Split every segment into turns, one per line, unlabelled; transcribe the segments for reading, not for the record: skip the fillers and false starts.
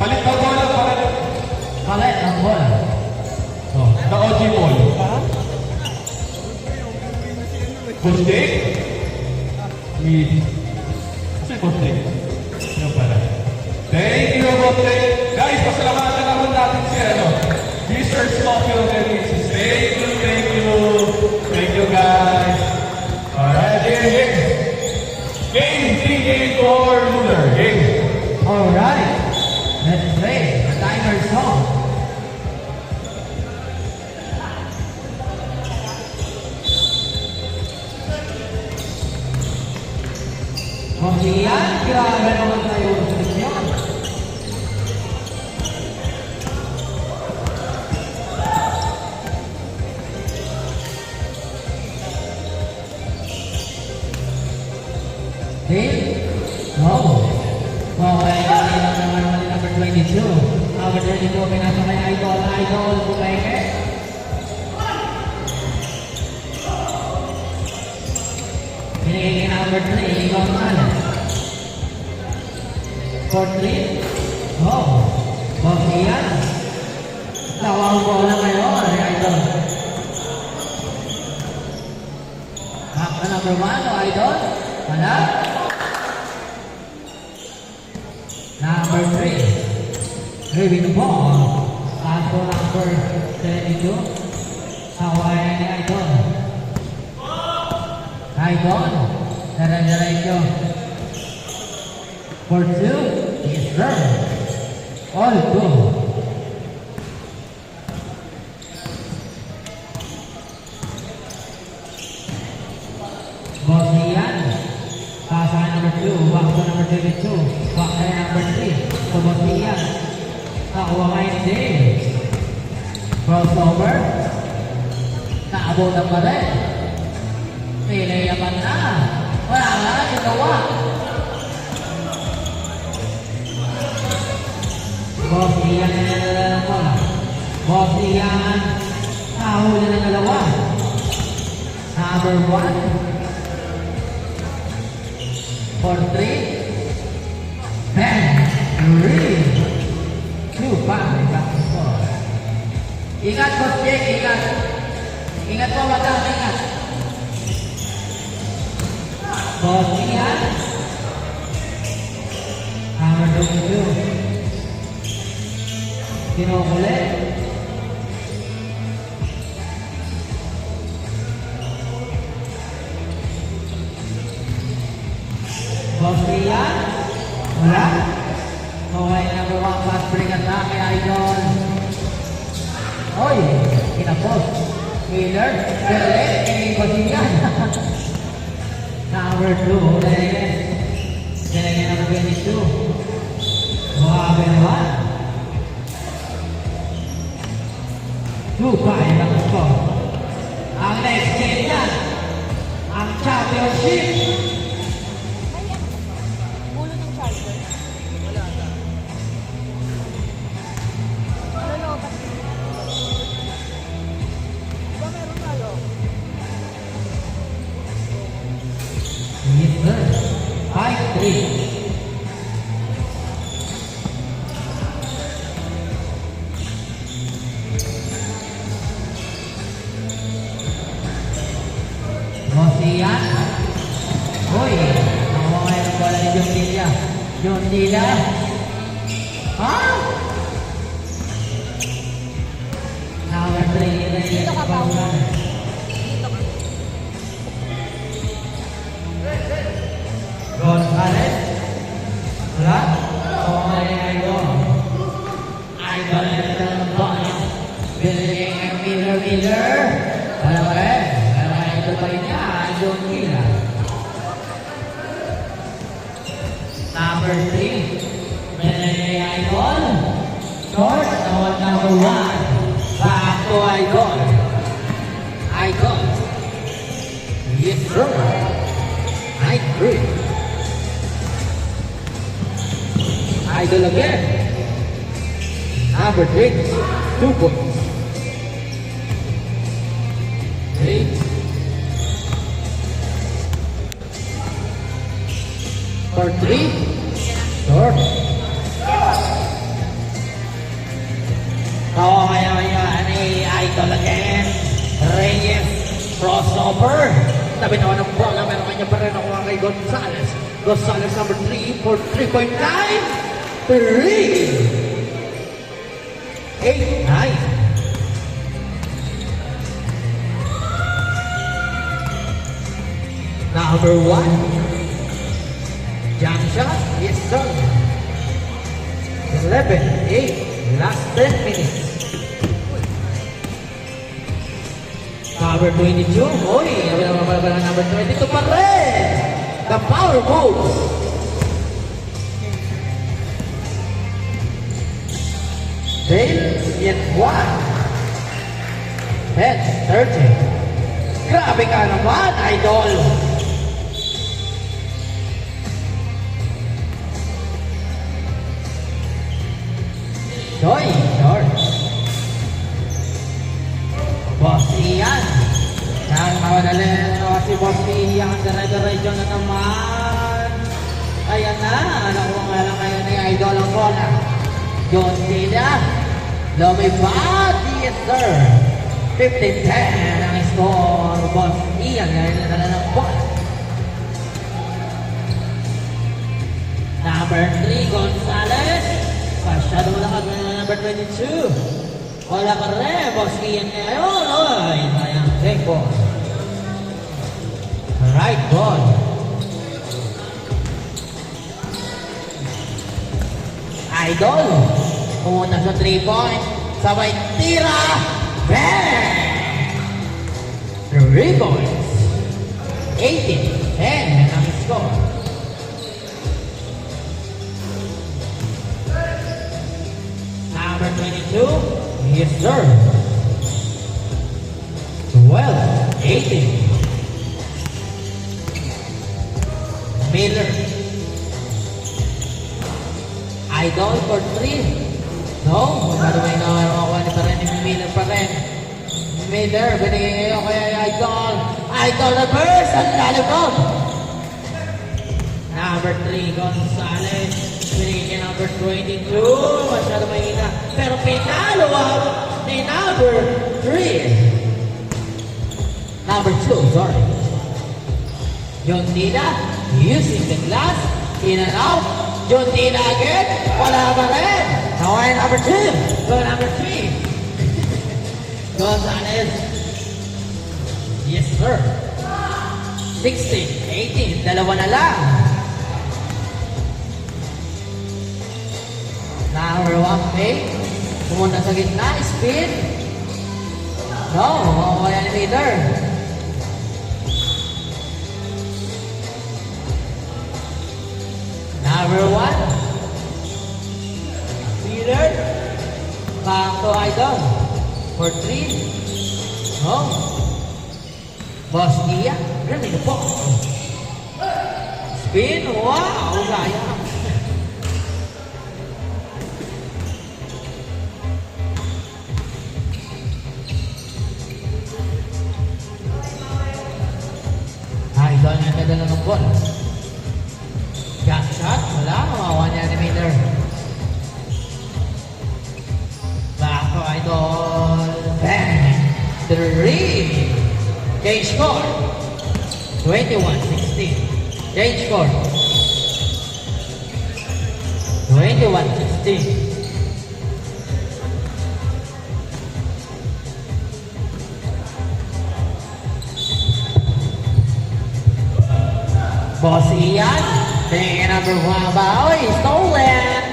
Palit daw bola, palit.
Palit ang bola.
Oh, the OG ball. Bustik? Mid. Kasi bustik. Yan pala. Thank you, Bustik. Guys, pasalamatan naman natin si Mr. Smoky Organizes. Thank you, thank you. Thank you, guys. Alright, game. Game 3, game 4, loser. Game.
Alright. Let's play the timer song. Kemudian grabe naman tayo sa inyo. Okay, naman number 22. Number 22, pinasa kay Idol, Bukeke. Pinigay kay number 3, Ikaw naman. For 3. Ian. Tawang bola ngayon, Idol. Number 1, Idol. Wala. Number 3. Review the ball. Pass for number 72. Hawaii ni Idol. Idol. Diretso. For 2. Is serve. All good. Bosian. Pass number 2. Back to number 22. Back to number 3. So Bosian. Nakuha ngayon din. Crossover. Naabutan pa rin. Pilay naman na. Wala nga na ginawa. Bosian na nalalang bola. Bosian. Nahuli na dalawa. Number 1. For 3, 10, 3, 2, 5, ingat Coach Jake, ingat. Ingat po, matang, ingat. Coach Ian. Number 22. Kinukulit. Bosian. Wala. Okay, number 1 pass break attack kay Idol. Oy, kinapos. Miller, Berlet, kay Bosian. Number 2, Lenes. Lenes number 22. Grabe naman. 2-5 ang score. Ang next game yan, ang championship. Bosian. Uy, nakuha ngayon ang bola ni John Dilla. John Dilla. Ha? Number 3. Dito ka pa. Gonzales. Wala. Okay, Idol. Idol na ito ng bola. Binigay ang Miller. Wala pa rin. Pero Idol pa rin niya. John Dilla. Number 3. Binigay Idol. Short. Number 1. Back to Idol. Idol. Yes, sir. I agree. Idol again. Number 6, 2 points. 8. For 3. Short. Idol again. Reyes. Crossover. Tabi naman ng bola. Meron kanya pa rin nakuha kay Gonzalez. Gonzalez number 3 for 3.9. 3. 8, 9. Number 1. Jump shot. Yes, sir. 11, 8. Last 10 minutes. Number 22. Uy, number 22 pa rin. The power moves. Dale, yet 1. 10, 30. Grabe ka naman, Idol. Joy, short. Boss Ian. Nang mawadali si Boss Ian. Dire-diretso na naman. Ayan na. Nakuha nga lang kayo ni Idol ang bola. John Cena. Lumipad. Yes, sir. 15-10 ang score. Boss Ian. Ngayon na ng bola. Number 3, Gonzalez. Pasyado mo lang number 22. Wala ka rin, Boss Ian ngayon. Oy, sayang. Take ball. Right ball. Idol. Pumunta sa 3 points. Sabay tira. Bang! 3 points. 18-10 ang score. Number 22, yes sir. 12, 18. Miller. Idol for 3. No, may nakuha ni pa rin ni Miller pa rin. Miller, binigay ngayon kaya Idol. Idol reverse, ang lalabog. Number 3, Gonzalez. Binigay number 22. Masyado mahina. Pero pinalo ni number 3. Number 2, sorry. John Dina using the glass. In and out. John Dina again. Wala pa rin. Now number 2. Go number 3. Gonzalez. Yes, sir. 16, 18. Dalawa na lang. Number 1, May. Pumunta sa gitna. Speed. No, kaya ni Miller. Number 1. Miller. Back to Idol. For 3. No. Boss Gia. Galing po. Spin. Wow, sayang. Idol niya kadala ng ball. Got shot. Wala. Mawawa niya ni Miller. Back to Idol. Bang. 3. Change score. 21-16. Change score. 21-16. Boss Ian, taking number 1 by stolen.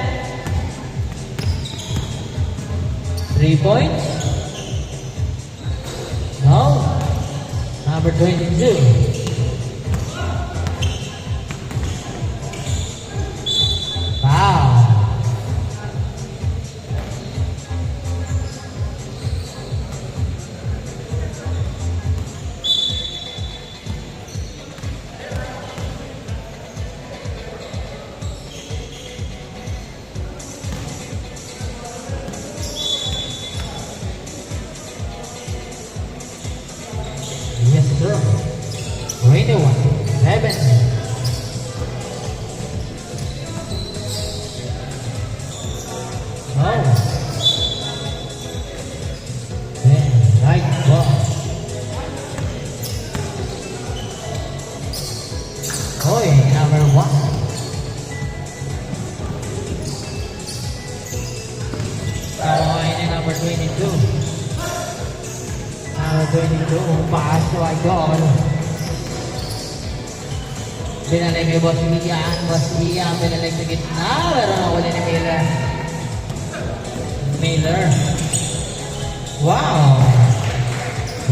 3 points. No. Number 22. Wow. Yes, sir. number 22. Number 22, pass to Idol. Binalig kay Boss Ian. Boss Ian, binalig sa gitna. Pero nakuli ni Miller. Miller. Wow!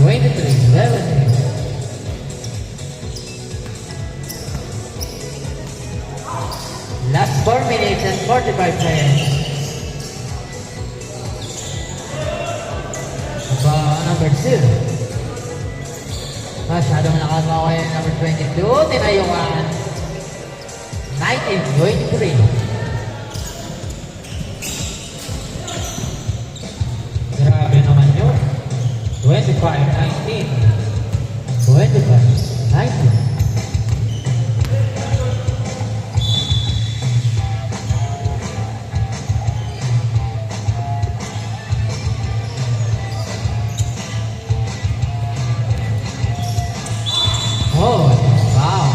23-11. Last 4 minutes and 45 seconds. Number 2. Masyadong nakagawa yung number 22. Tinayuan. 19-23. Grabe naman yun. 25-19. 25-19. Oh, wow.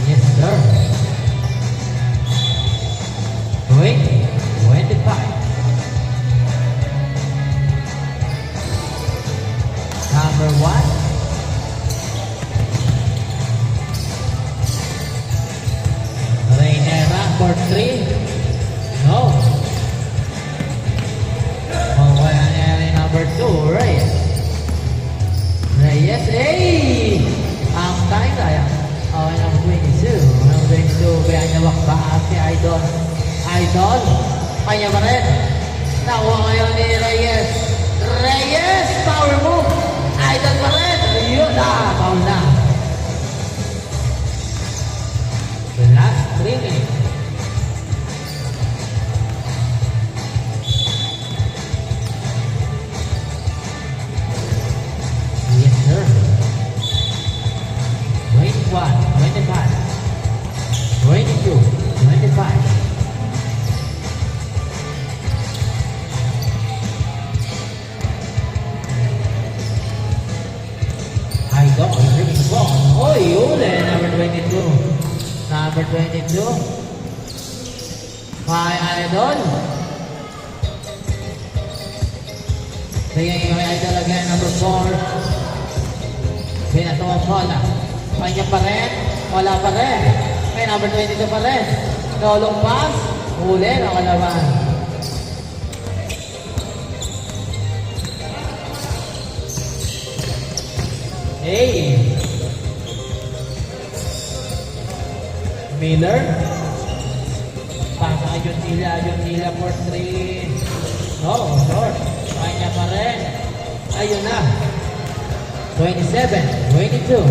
Yes, sir. 25. Number 1. For 3. No. Oh, number 2, Reyes. Reyes, hey! Ang time kaya. Oh, number 22. Number 22, kaya niya wakbaan si Idol. Idol, kanya pa rin. Nakuha ngayon ni Reyes. Reyes, power move. Idol pa rin. Yun na, foul na. The last 3 minutes. Yes, sir. 21, 25, 22, 25. I got a really strong. Oh, uli, number 22. Number 22. Kay Idol. Bigyan yung Idol again, number 4. Pinatuwa bola. Kanya pa rin. Wala pa rin. May number 22 pa rin. Dolong pass. Huli. Nakalaban. Hey. Miller. Pasa Junila for 3. Oh, short. Kanya pa rin. Ayun na. 27, 22.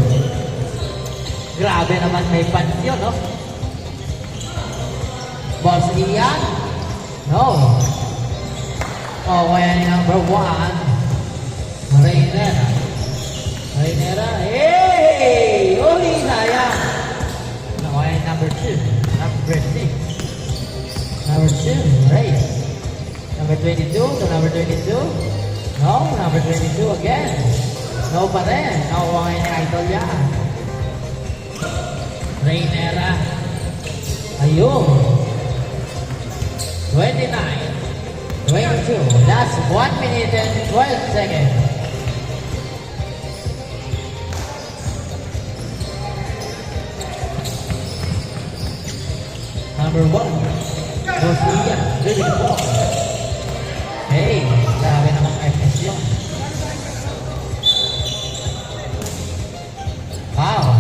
Grabe naman may punch yun, no? Boss Ian? No. Oh, kaya ni number 1. Reynera. Reynera. Hey! Uli, sayang. No, kaya ni number 2. Number 6. Number 2, Reyes. Number 22 to number 22. No, number 22 again. No pa rin. Nakuha ngayon ni Idol yan. Reynera. Ayun. 29. 22. That's 1 minute and 12 seconds. Number 1. Rosia. Really good ball. Hey, grabe namang FS yun. Wow.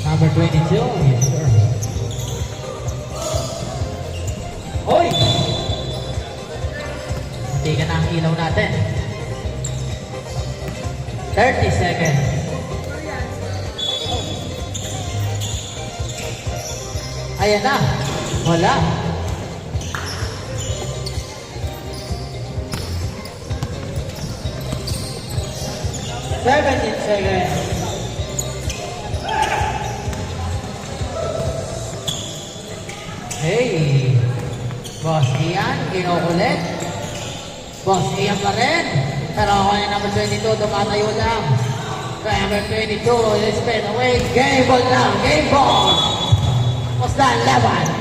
Number 22, yes sir. Hoy! Hindi ka na ang ilaw natin. 30 seconds. Ayan na. Wala. Seconds. Hey! Boss Ian, kinukulit. Boss Ian pa rin. Pero ako na number 22, dumatayo lang. Kaya number 22, let's spin away. Game ball lang, game ball! Basta laban.